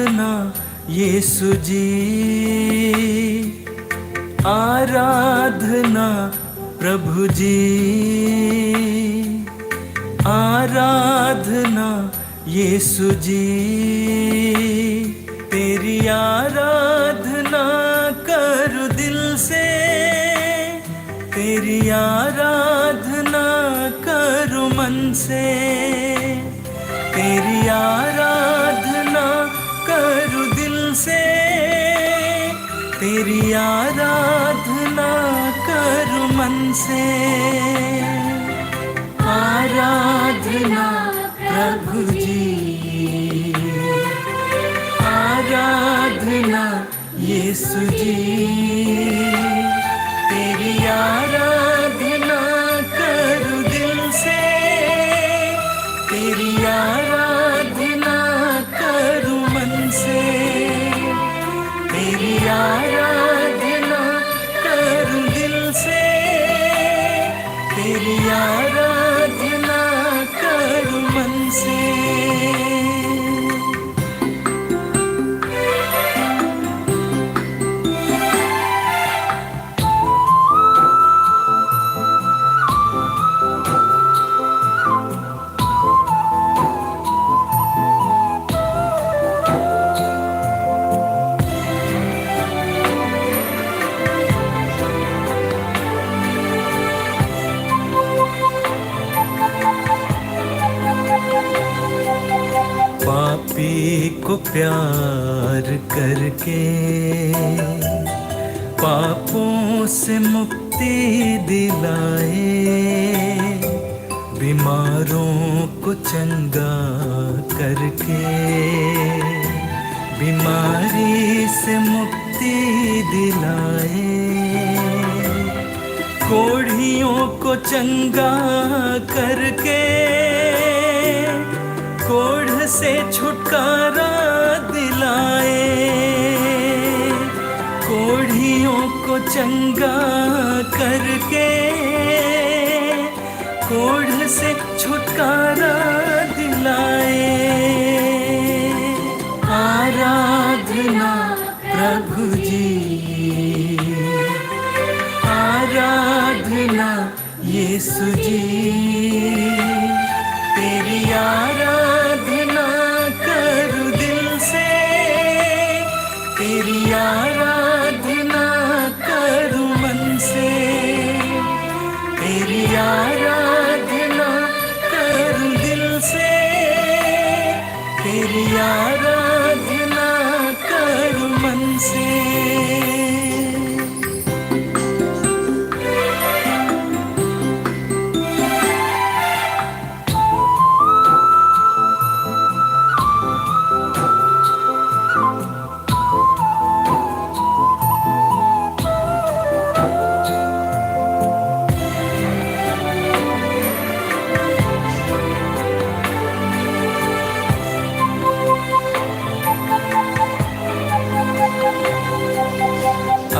आराधना यीशु जी, आराधना प्रभु जी, आराधना यीशु जी। तेरी आराधना करूं दिल से, तेरी आराधना करूं मन से, तेरी आराधना करूं दिल से, तेरी आराधना करूं मन से। आराधना प्रभु जी, आराधना यीशु जी। तेरी आराधना करूं दिल से, तेरी आराधना करूं मन से, तेरी आराधना करूं दिल से, तेरी आराधना करूं मन से। पापी को प्यार करके पापों से मुक्ति दिलाए, बीमारों को चंगा करके बीमारी से मुक्ति दिलाए, कोढ़ियों को चंगा करके कोढ़ से छुटकारा दिलाए, कोढ़ियों को चंगा करके कोढ़ से छुटकारा दिलाए। आराधना प्रभु जी, आराधना यीशु जी। तेरी आराधना करूं दिल से, तेरी आराधना करूं मन से, तेरी आराधना करूं दिल से, तेरी आराधना करूं मन से।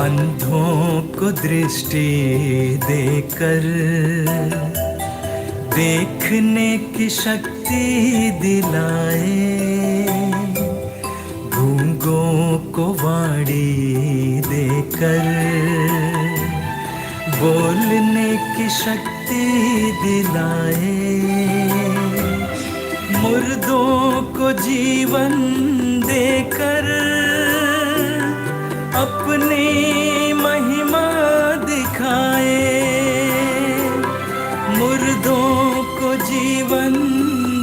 अंधों को दृष्टि देकर देखने की शक्ति दिलाए, गूंगों को वाणी देकर बोलने की शक्ति दिलाए, मुर्दों को जीवन देकर अपनी महिमा दिखाए, मुर्दों को जीवन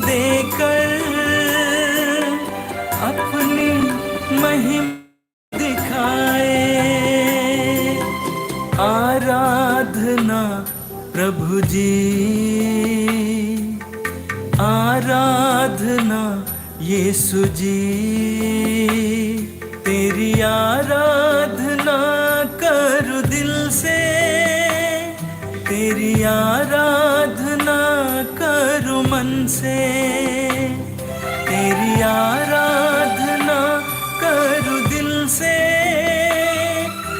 देकर अपनी महिमा दिखाए। आराधना प्रभु जी, आराधना यीशु जी। तेरी आराधना करूं दिल से, तेरी आराधना करूं मन से, तेरी आराधना करूं दिल से,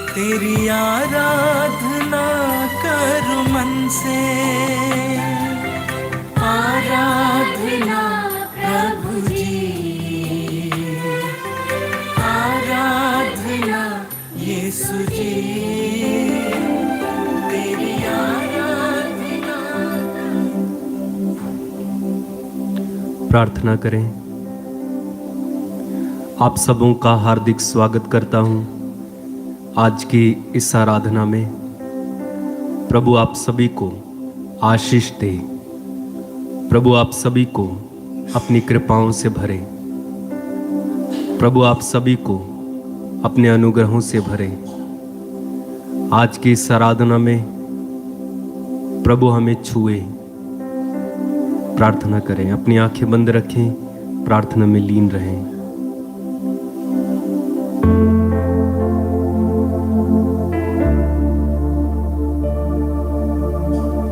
तेरी आराधना करूं मन से। आराधना प्रभु जी, यीशु जी तेरी आराधना। प्रार्थना करें। आप सबों का हार्दिक स्वागत करता हूं आज की इस आराधना में। प्रभु आप सभी को आशीष दे। प्रभु आप सभी को अपनी कृपाओं से भरे। प्रभु आप सभी को अपने अनुग्रहों से भरे। आज की इस आराधना में प्रभु हमें छुए। प्रार्थना करें। अपनी आंखें बंद रखें, प्रार्थना में लीन रहें।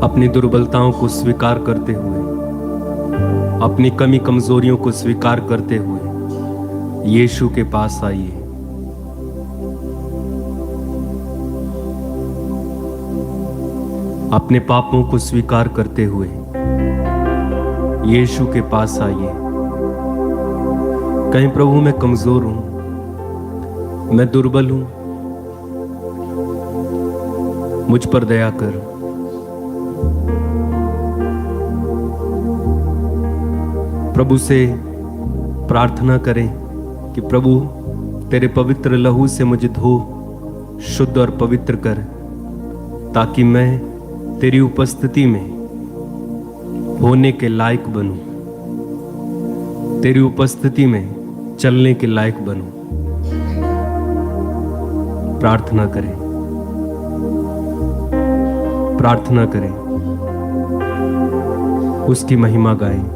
अपनी दुर्बलताओं को स्वीकार करते हुए, अपनी कमी कमजोरियों को स्वीकार करते हुए यीशु के पास आइए। अपने पापों को स्वीकार करते हुए यीशु के पास आइए। कहीं प्रभु मैं कमजोर हूं, मैं दुर्बल हूं, मुझ पर दया कर। प्रभु से प्रार्थना करें कि प्रभु तेरे पवित्र लहू से मुझे धो, शुद्ध और पवित्र कर, ताकि मैं तेरी उपस्थिति में होने के लायक बनूं, तेरी उपस्थिति में चलने के लायक बनूं। प्रार्थना करें, प्रार्थना करें, उसकी महिमा गाएं।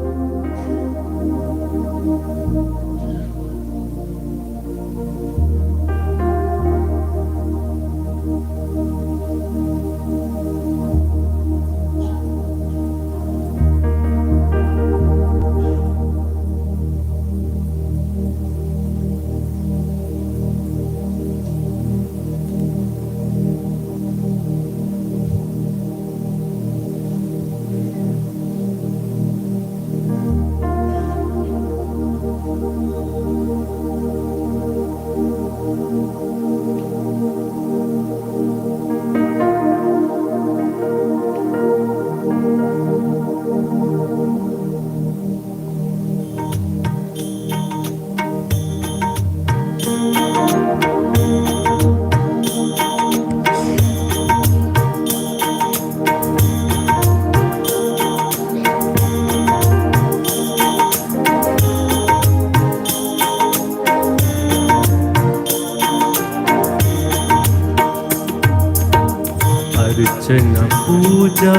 अर्चना पूजा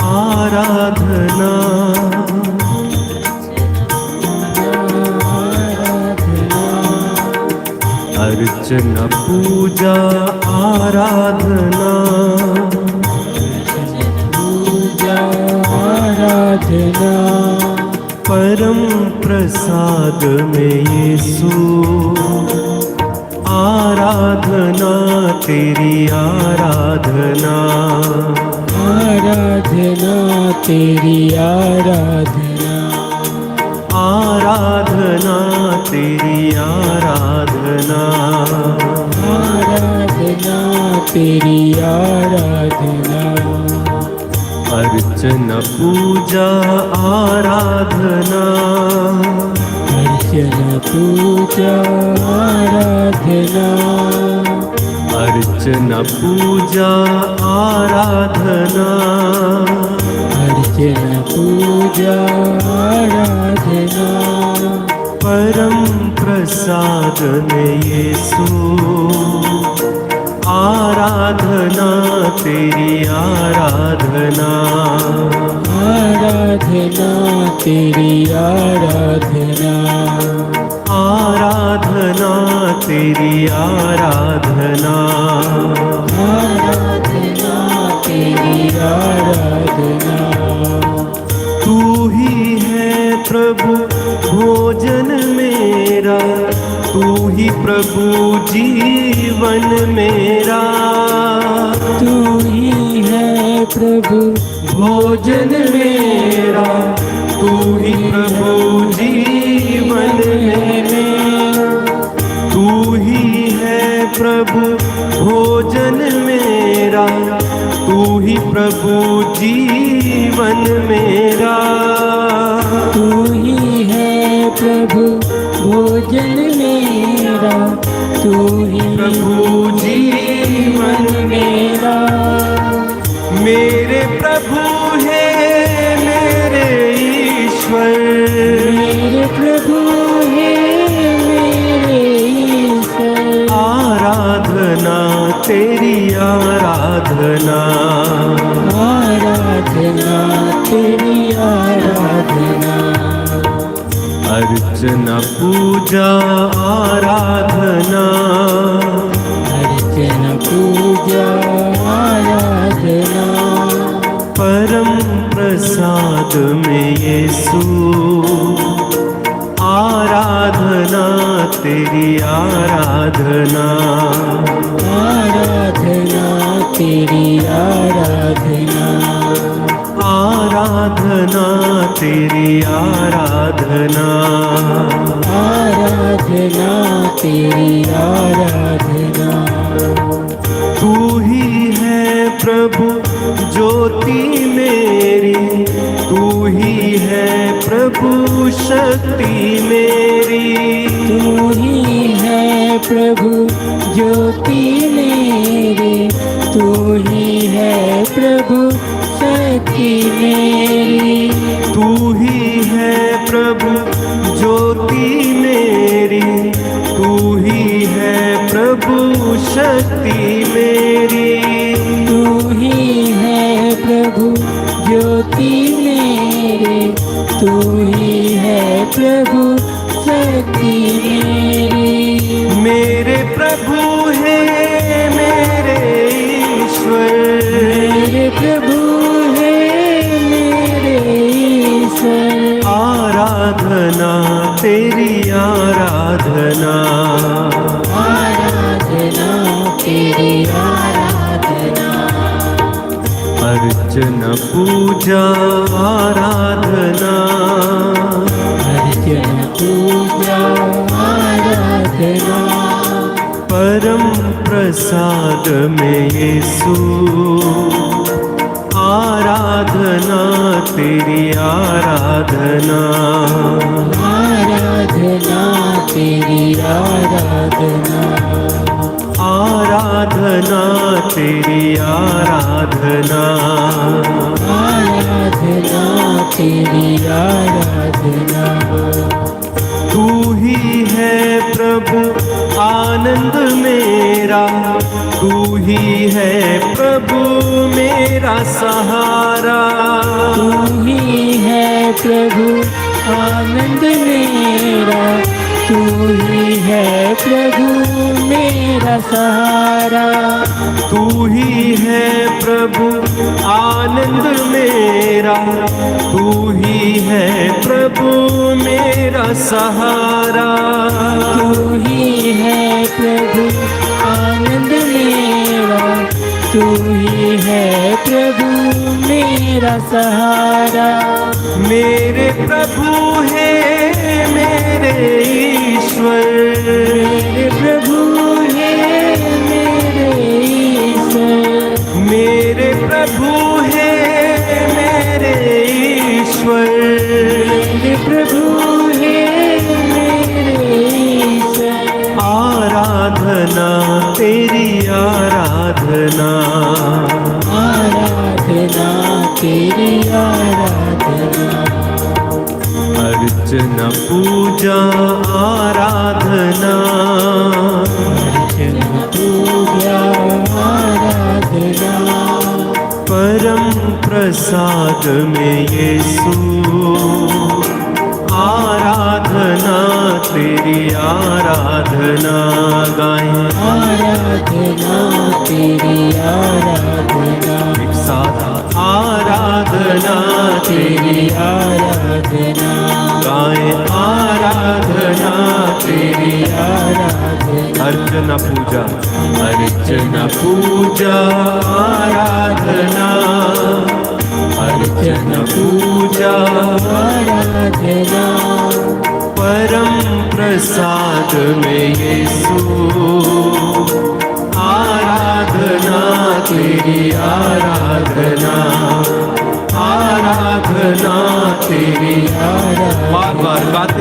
आराधना, अर्चना पूजा आराधना, पूजा आराधना, परम प्रसाद में यीशु आराधना, तेरी आराधना, आराधना तेरी आराधना, आराधना तेरी आराधना, आराधना तेरी आराधना, अर्चना पूजा आराधना, अर्चना पूजा आराधना, अर्चना पूजा आराधना, अर्चना पूजा आराधना, परम प्रसाद में यीशु आराधना, तेरी आराधना, आराधना तेरी आराधना, आराधना तेरी आराधना, आराधना तेरी आराधना, तू ही है प्रभु भोजन मेरा, तू ही प्रभु जीवन मेरा, तू ही है प्रभु भोजन मेरा, तू ही प्रभु जीवन मेरा, तू ही है प्रभु भोजन मेरा, तू ही प्रभु जीवन मेरा। तू ही है प्रभु भोजन मेरा, तू ही प्रभु जीवन मेरा। मेरे प्रभु है मेरे ईश्वर, मेरे प्रभु है मेरे ईश्वर। आराधना तेरी आराधना, आराधना तेरी आराधना। अर्चना पूजा आराधना, अर्चना पूजा आराधना। परम प्रसाद में यीशु, आराधना तेरी आराधना, आराधना तेरी आराधना। आराधना तेरी आराधना, आराधना तेरी आराधना। तू ही है प्रभु ज्योति मेरी, तू ही है प्रभु शक्ति मेरी। तू ही है प्रभु ज्योति मेरी, तू ही है प्रभु शक्ति मेरी। तू ही है प्रभु ज्योति मेरी, तू ही है प्रभु शक्ति मेरी। तू ही है प्रभु ज्योति मेरी, तू ही है प्रभु शक्ति मेरी। मेरे प्रभु है मेरे ईश्वर, मेरे प्रभु है मेरे ईश्वर। आराधना तेरी आराधना, आराधना तेरी आराधना। अर्चना पूजा आराधना, अर्चना पूजा आराधना। परम प्रसाद में यीशु, आराधना तेरी आराधना, आराधना तेरी आराधना। आराधना तेरी आराधना, आराधना तेरी आराधना। तू ही है प्रभु आनंद मेरा, तू ही है प्रभु मेरा सहारा। तू ही है प्रभु आनंद मेरा, तू ही है प्रभु मेरा सहारा। तू ही है प्रभु आनंद मेरा, तू ही है प्रभु मेरा सहारा। तू ही है प्रभु आनंद मेरा, तू ही है प्रभु मेरा सहारा। मेरे प्रभु है मेरे ईश्वर, मेरे प्रभु है मेरे ईश्वर। मेरे प्रभु है मेरे ईश्वर। मेरे प्रभु है मेरे ईश्वर। आराधना तेरी आराधना, आराधना तेरी आराधना। अर्चना पूजा आराधना, अर्चना पूजा आराधना। परम प्रसाद में यीशु, आराधना तेरी आराधना। गाएं आराधना तेरी आराधना। एक साथ आराधना तेरी आराधना। गाएं आराधना तेरी आराधना। अर्चना पूजा, अर्चना पूजा आराधना, अर्चना पूजा आराधना। परम प्रसाद में यीशु,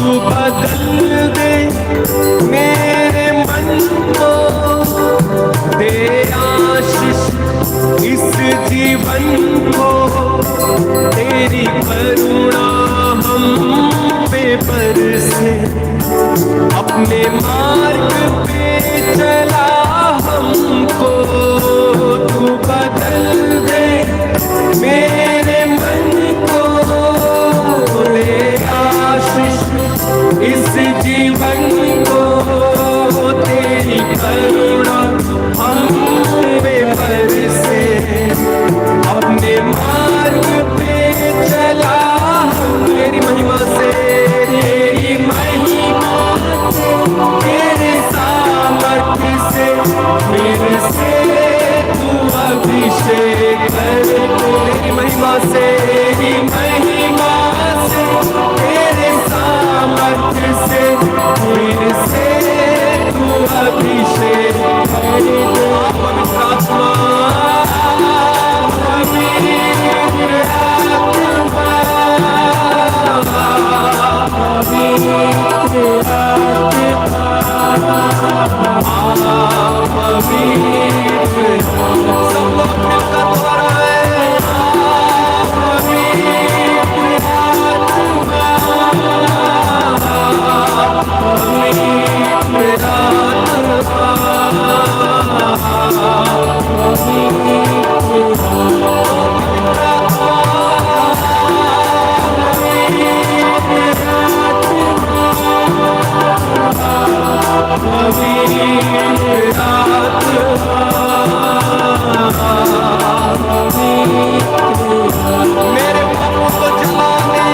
तू बदल दे मेरे मन को, दे आशीष इस जीवन को, तेरी करुणा हम पे बरसे, अपने मार्ग पे चला हमको। तू बदल दे मेरे मन को, दे आशीष इस जीवन को, तेरी करुणा हम पे बरसे, अपने मार्ग पे चला। तेरी महिमा से, तेरी महिमा से, तेरे सामर्थ्य से फिर से तू अभिषेक कर। तेरी महिमा से, तेरी महिमा से, तेरे सामर्थ्य से फिर से तू अभिषेक कर। पवित्र आत्मा, मेरे पापों को जलाने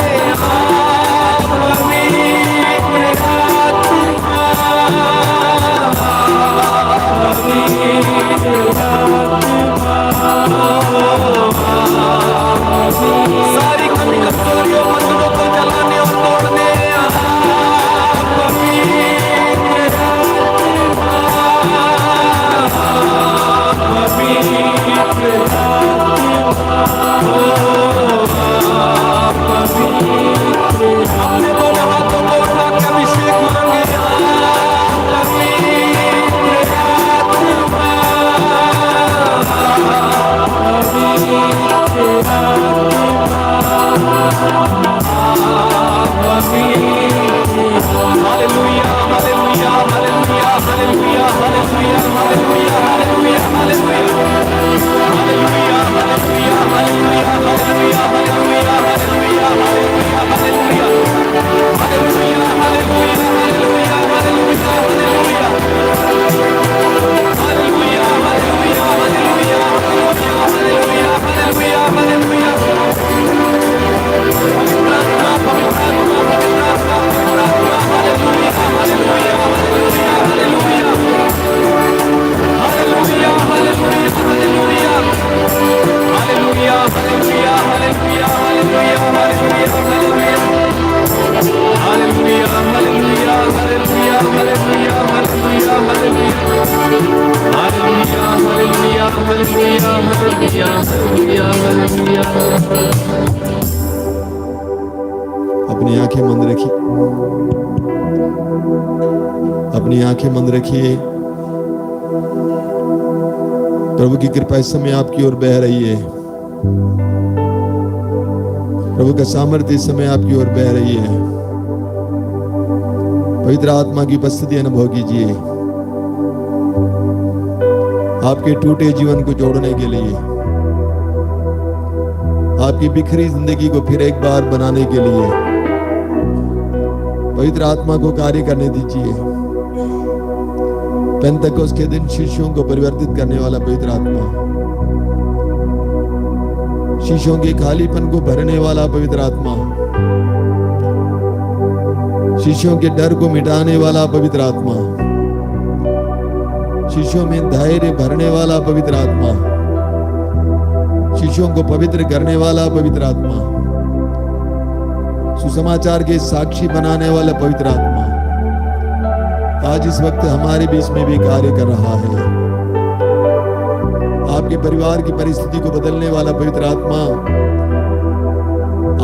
सारी कमी कमजोरियों मंदिरों को जलाने और तोड़ने अपने दोनों हाथों को उठा के अभिषेक मांगे। Hallelujah, hallelujah, hallelujah, hallelujah, hallelujah, hallelujah, hallelujah, hallelujah, hallelujah, hallelujah, hallelujah, hallelujah, hallelujah, hallelujah, hallelujah, hallelujah, hallelujah, अपनी आंखें बंद रखिए, अपनी आंखें बंद रखिए। प्रभु की कृपा इस समय आपकी ओर बह रही है। प्रभु का सामर्थ्य इस समय आपकी ओर बह रही है। पवित्र आत्मा की उपस्थिति अनुभव कीजिए, आपके टूटे जीवन को जोड़ने के लिए, आपकी बिखरी जिंदगी को फिर एक बार बनाने के लिए पवित्र आत्मा को कार्य करने दीजिए। पेंतकोस्त के दिन शिष्यों को परिवर्तित करने वाला पवित्र आत्मा, शिष्यों के खालीपन को भरने वाला पवित्र आत्मा, शिष्यों के डर को मिटाने वाला पवित्र आत्मा, शिष्यों में धैर्य भरने वाला पवित्र आत्मा, शिष्यों को पवित्र करने वाला पवित्र आत्मा, सुसमाचार के साक्षी बनाने वाला पवित्र आत्मा आज इस वक्त हमारे बीच में भी कार्य कर रहा है। आपके परिवार की परिस्थिति को बदलने वाला पवित्र आत्मा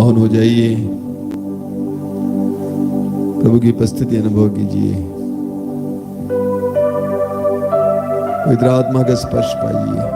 मौन हो जाइए, प्रभु की उपस्थिति अनुभव कीजिए, पवित्र आत्मा का स्पर्श पाइए।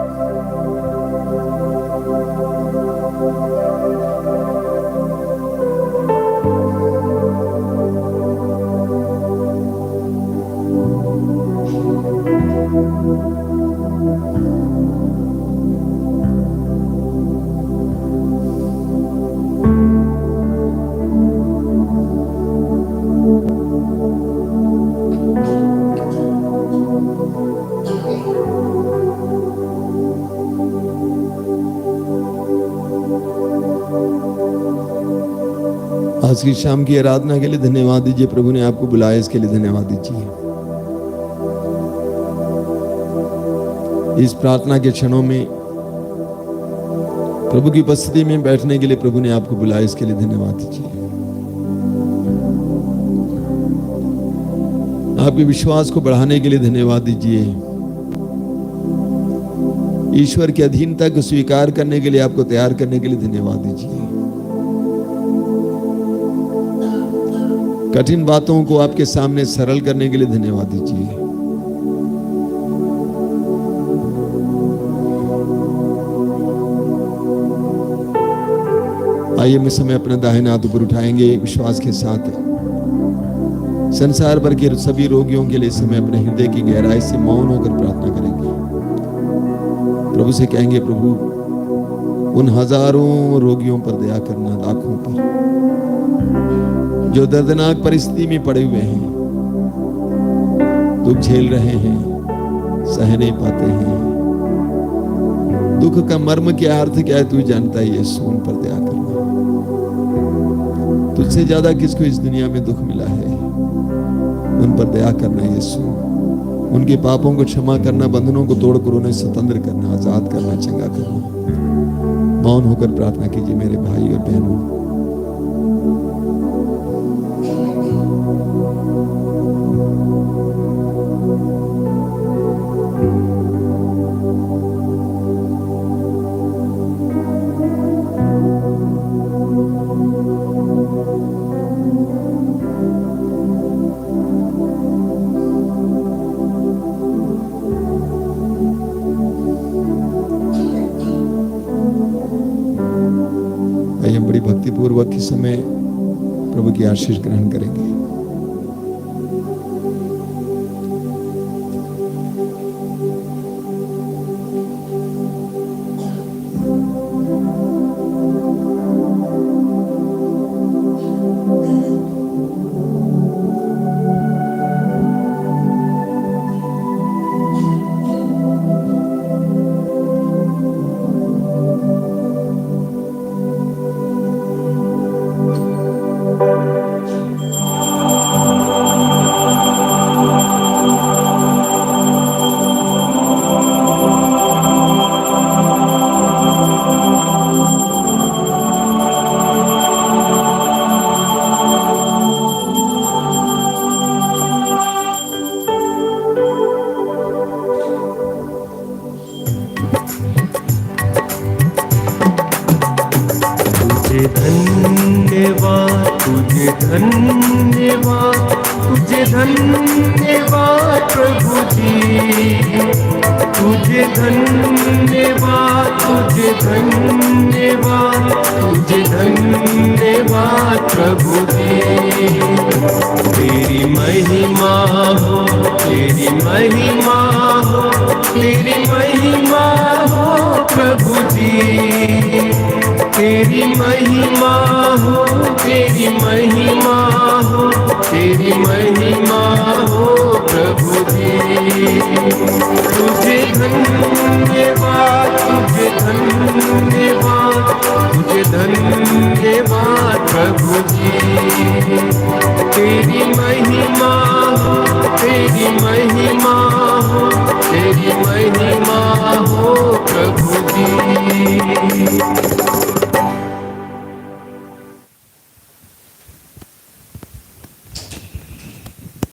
आज की शाम की आराधना के लिए धन्यवाद दीजिए। प्रभु ने आपको बुलाया, इसके लिए धन्यवाद दीजिए। इस प्रार्थना के क्षणों में प्रभु की उपस्थिति में बैठने के लिए प्रभु ने आपको बुलाया, इसके लिए धन्यवाद दीजिए। आपके विश्वास को बढ़ाने के लिए धन्यवाद दीजिए। ईश्वर की अधीनता को स्वीकार करने के लिए, आपको तैयार करने के लिए धन्यवाद दीजिए। कठिन बातों को आपके सामने सरल करने के लिए धन्यवाद दीजिए। आइए मैं समय अपना दाहिना हाथ ऊपर उठाएंगे विश्वास के साथ। संसार भर के सभी रोगियों के लिए समय अपने हृदय की गहराई से मौन होकर प्रार्थना करेंगे। प्रभु से कहेंगे, प्रभु उन हजारों रोगियों पर दया करना, लाखों पर जो दर्दनाक परिस्थिति में पड़े हुए हैं, दुख झेल रहे हैं, सह नहीं पाते हैं। दुख का मर्म क्या अर्थ क्या है तू जानता है। यीशु उन पर दया करना। तुझसे ज्यादा किसको इस दुनिया में दुख मिला है, उन पर दया करना यीशु। उनके पापों को क्षमा करना, बंधनों को तोड़कर उन्हें स्वतंत्र करना, आजाद करना, चंगा करना। मौन होकर प्रार्थना कीजिए मेरे भाई और बहनों। बड़ी भक्तिपूर्वक इस समय प्रभु की आशीष ग्रहण करेंगे। तुझे धन्यवाद, तुझे धन्यवाद प्रभु जी। तुझे धन्यवाद, तुझे धन्यवाद, तुझे धन्यवाद प्रभु जी। तेरी महिमा हो, तेरी महिमा हो, तेरी महिमा हो प्रभु जी। तेरी महिमा हो, तेरी महिमा हो, तेरी महिमा हो प्रभु जी। तुझे धन्यवाद, तुझे धन्यवाद, तुझे धन्यवाद प्रभु जी। तेरी महिमा हो, तेरी महिमा